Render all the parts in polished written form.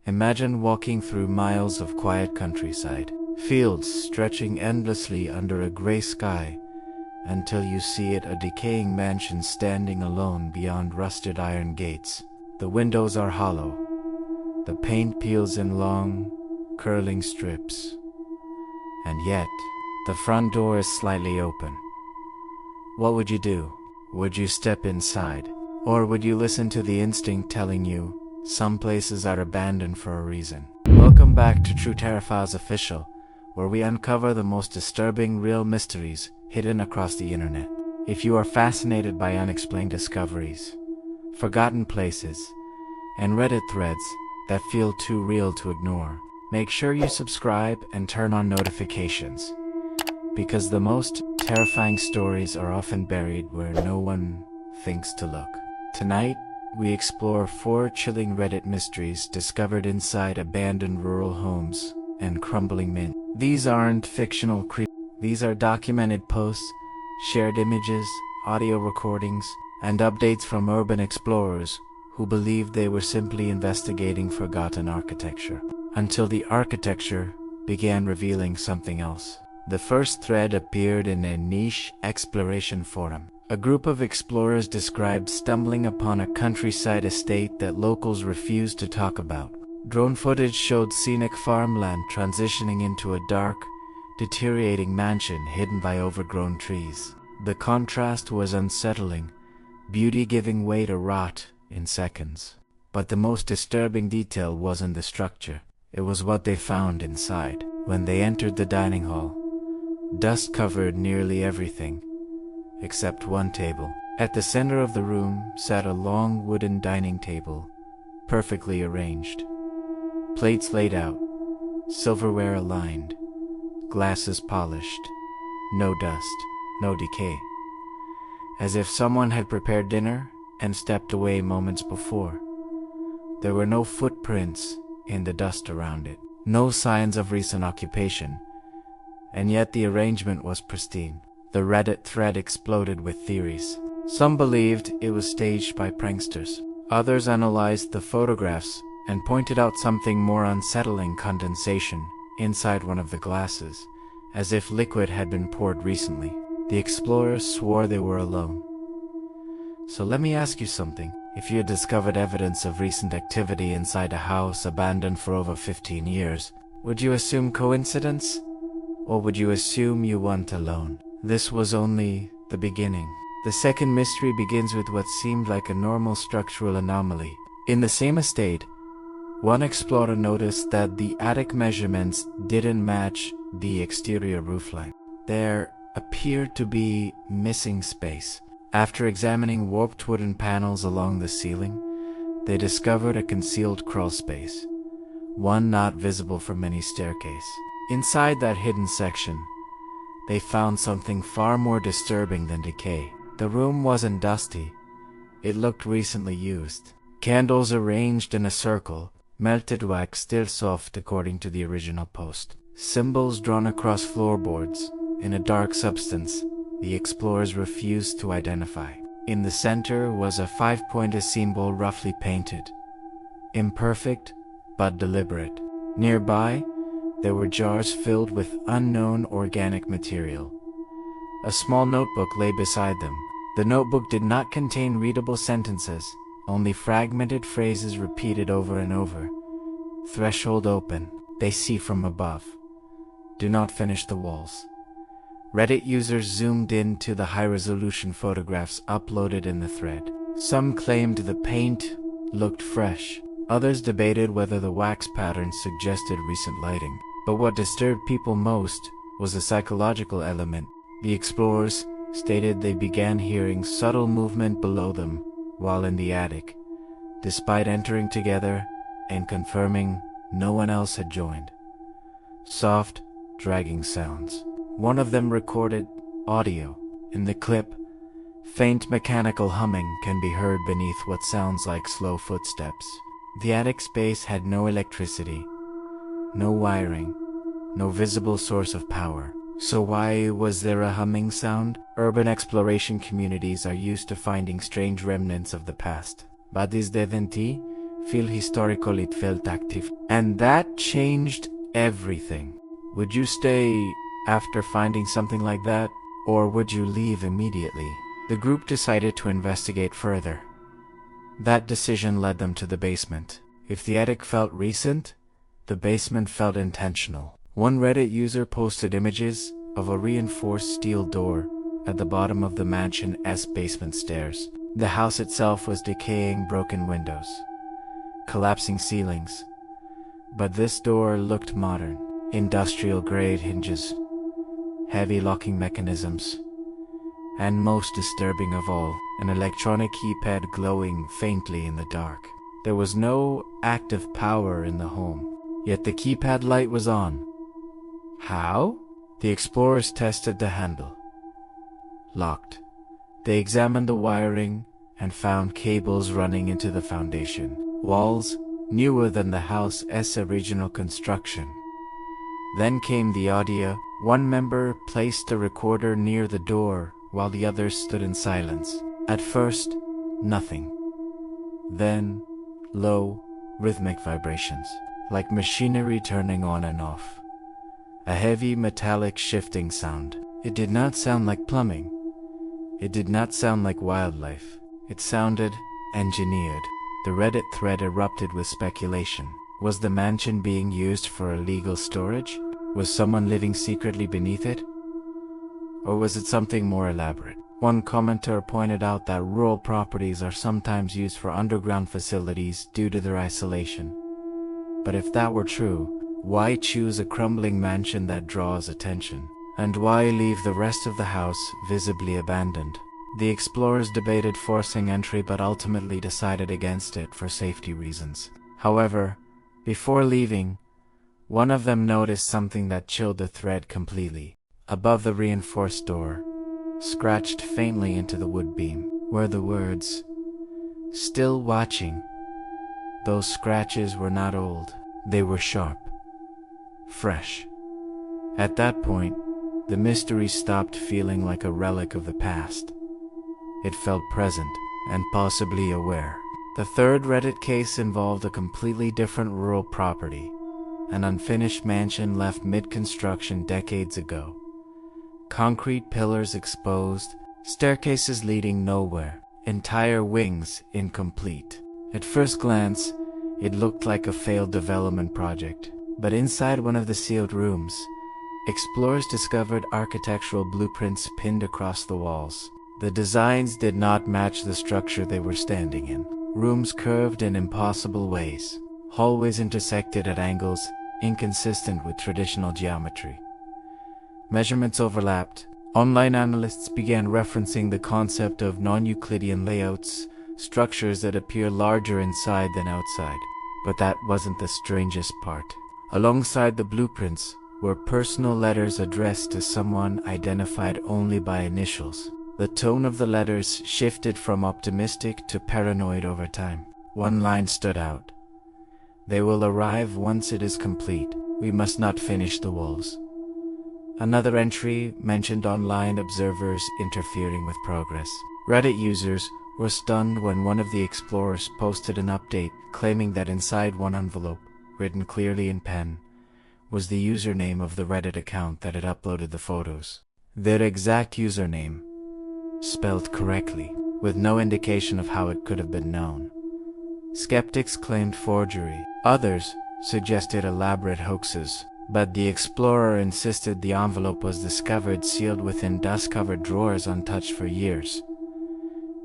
Imagine walking through miles of quiet countryside, fields stretching endlessly under a gray sky, until you see a decaying mansion standing alone beyond rusted iron gates. The windows are hollow. The paint peels in long, curling strips. And yet, the front door is slightly open. What would you do? Would you step inside? Or would you listen to the instinct telling you, some places are abandoned for a reason? Welcome back to True Terrifies Official, where we uncover the most disturbing real mysteries hidden across the internet. If you are fascinated by unexplained discoveries, forgotten places, and Reddit threads that feel too real to ignore, make sure you subscribe and turn on notifications, because the most terrifying stories are often buried where no one thinks to look. Tonight, we explore 4 chilling Reddit mysteries discovered inside abandoned rural homes and crumbling mint. These aren't fictional creeps. These are documented posts, shared images, audio recordings, and updates from urban explorers who believed they were simply investigating forgotten architecture, until the architecture began revealing something else. The first thread appeared in a niche exploration forum. A group of explorers described stumbling upon a countryside estate that locals refused to talk about. Drone footage showed scenic farmland transitioning into a dark, deteriorating mansion hidden by overgrown trees. The contrast was unsettling, beauty giving way to rot in seconds. But the most disturbing detail wasn't the structure. It was what they found inside. When they entered the dining hall, dust covered nearly everything, except one table. At the center of the room sat a long wooden dining table, perfectly arranged. Plates laid out, silverware aligned, glasses polished, no dust, no decay. As if someone had prepared dinner and stepped away moments before. There were no footprints in the dust around it, no signs of recent occupation, and yet the arrangement was pristine. The Reddit thread exploded with theories. Some believed it was staged by pranksters. Others analyzed the photographs and pointed out something more unsettling: condensation inside one of the glasses, as if liquid had been poured recently. The explorers swore they were alone. So let me ask you something. If you had discovered evidence of recent activity inside a house abandoned for over 15 years, would you assume coincidence? Or would you assume you weren't alone? This was only the beginning. The second mystery begins with what seemed like a normal structural anomaly. In the same estate, one explorer noticed that the attic measurements didn't match the exterior roofline. There appeared to be missing space. After examining warped wooden panels along the ceiling, they discovered a concealed crawl space, one not visible from any staircase. Inside that hidden section, they found something far more disturbing than decay. The room wasn't dusty. It looked recently used. Candles arranged in a circle, melted wax still soft according to the original post. Symbols drawn across floorboards in a dark substance the explorers refused to identify. In the center was a 5-pointed symbol roughly painted. Imperfect, but deliberate. Nearby, there were jars filled with unknown organic material. A small notebook lay beside them. The notebook did not contain readable sentences, only fragmented phrases repeated over and over. Threshold open. They see from above. Do not finish the walls. Reddit users zoomed in to the high-resolution photographs uploaded in the thread. Some claimed the paint looked fresh. Others debated whether the wax pattern suggested recent lighting. But what disturbed people most was the psychological element. The explorers stated they began hearing subtle movement below them while in the attic, despite entering together and confirming no one else had joined. Soft, dragging sounds. One of them recorded audio. In the clip, faint mechanical humming can be heard beneath what sounds like slow footsteps. The attic space had no electricity, no wiring, no visible source of power. So why was there a humming sound? Urban exploration communities are used to finding strange remnants of the past. Bodies de venti, feel historical, it felt active. And that changed everything. Would you stay after finding something like that? Or would you leave immediately? The group decided to investigate further. That decision led them to the basement. If the attic felt recent, the basement felt intentional. One Reddit user posted images of a reinforced steel door at the bottom of the mansion's basement stairs. The house itself was decaying, broken windows, collapsing ceilings. But this door looked modern. Industrial-grade hinges, heavy locking mechanisms, and most disturbing of all, an electronic keypad glowing faintly in the dark. There was no active power in the home, yet the keypad light was on. How? The explorers tested the handle. Locked. They examined the wiring and found cables running into the foundation. Walls newer than the house's original construction. Then came the audio. One member placed a recorder near the door while the others stood in silence. At first, nothing. Then, low, rhythmic vibrations, like machinery turning on and off. A heavy metallic shifting sound. It did not sound like plumbing. It did not sound like wildlife. It sounded engineered. The Reddit thread erupted with speculation. Was the mansion being used for illegal storage? Was someone living secretly beneath it? Or was it something more elaborate? One commenter pointed out that rural properties are sometimes used for underground facilities due to their isolation. But if that were true, why choose a crumbling mansion that draws attention? And why leave the rest of the house visibly abandoned? The explorers debated forcing entry but ultimately decided against it for safety reasons. However, before leaving, one of them noticed something that chilled the thread completely. Above the reinforced door, scratched faintly into the wood beam, were the words, "Still watching." Those scratches were not old. They were sharp, fresh. At that point, the mystery stopped feeling like a relic of the past. It felt present and possibly aware. The third Reddit case involved a completely different rural property, an unfinished mansion left mid-construction decades ago. Concrete pillars exposed, staircases leading nowhere, entire wings incomplete. At first glance, it looked like a failed development project. But inside one of the sealed rooms, explorers discovered architectural blueprints pinned across the walls. The designs did not match the structure they were standing in. Rooms curved in impossible ways. Hallways intersected at angles inconsistent with traditional geometry. Measurements overlapped. Online analysts began referencing the concept of non-Euclidean layouts, structures that appear larger inside than outside. But that wasn't the strangest part. Alongside the blueprints were personal letters addressed to someone identified only by initials. The tone of the letters shifted from optimistic to paranoid over time. One line stood out. "They will arrive once it is complete. We must not finish the walls." Another entry mentioned online observers interfering with progress. Reddit users were stunned when one of the explorers posted an update claiming that inside one envelope, written clearly in pen, was the username of the Reddit account that had uploaded the photos. Their exact username, spelled correctly, with no indication of how it could have been known. Skeptics claimed forgery. Others suggested elaborate hoaxes. But the explorer insisted the envelope was discovered sealed within dust-covered drawers untouched for years.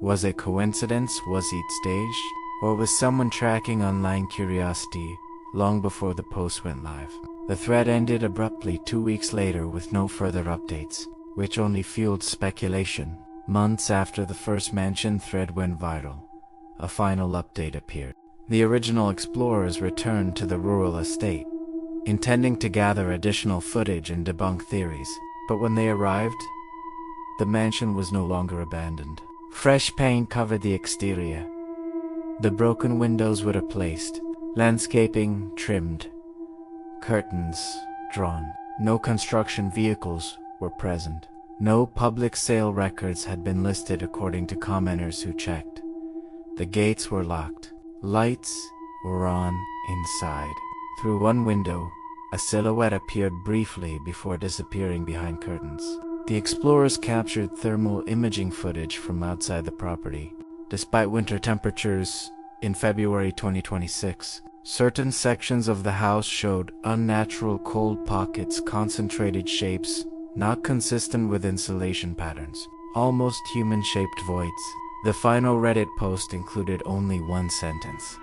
Was it coincidence? Was it staged? Or was someone tracking online curiosity long before the post went live? The thread ended abruptly 2 weeks later with no further updates, which only fueled speculation. Months after the first mentioned thread went viral, a final update appeared. The original explorers returned to the rural estate, intending to gather additional footage and debunk theories. But when they arrived, the mansion was no longer abandoned. Fresh paint covered the exterior. The broken windows were replaced, landscaping trimmed, curtains drawn. No construction vehicles were present. No public sale records had been listed according to commenters who checked. The gates were locked. Lights were on inside. Through one window, a silhouette appeared briefly before disappearing behind curtains. The explorers captured thermal imaging footage from outside the property. Despite winter temperatures in February 2026, certain sections of the house showed unnatural cold pockets, concentrated shapes, not consistent with insulation patterns, almost human-shaped voids. The final Reddit post included only one sentence: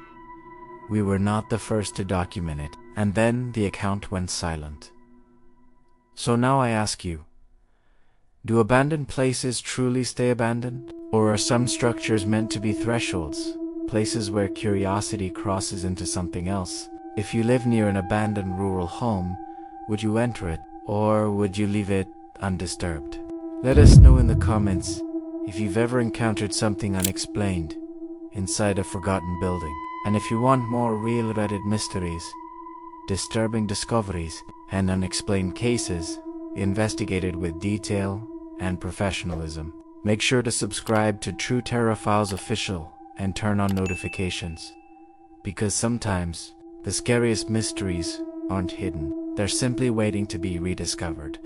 "We were not the first to document it," and then the account went silent. So now I ask you, do abandoned places truly stay abandoned? Or are some structures meant to be thresholds, places where curiosity crosses into something else? If you live near an abandoned rural home, would you enter it, or would you leave it undisturbed? Let us know in the comments if you've ever encountered something unexplained inside a forgotten building. And if you want more real Reddit mysteries, disturbing discoveries, and unexplained cases investigated with detail and professionalism, make sure to subscribe to True Terror Files Official and turn on notifications. Because sometimes the scariest mysteries aren't hidden, they're simply waiting to be rediscovered.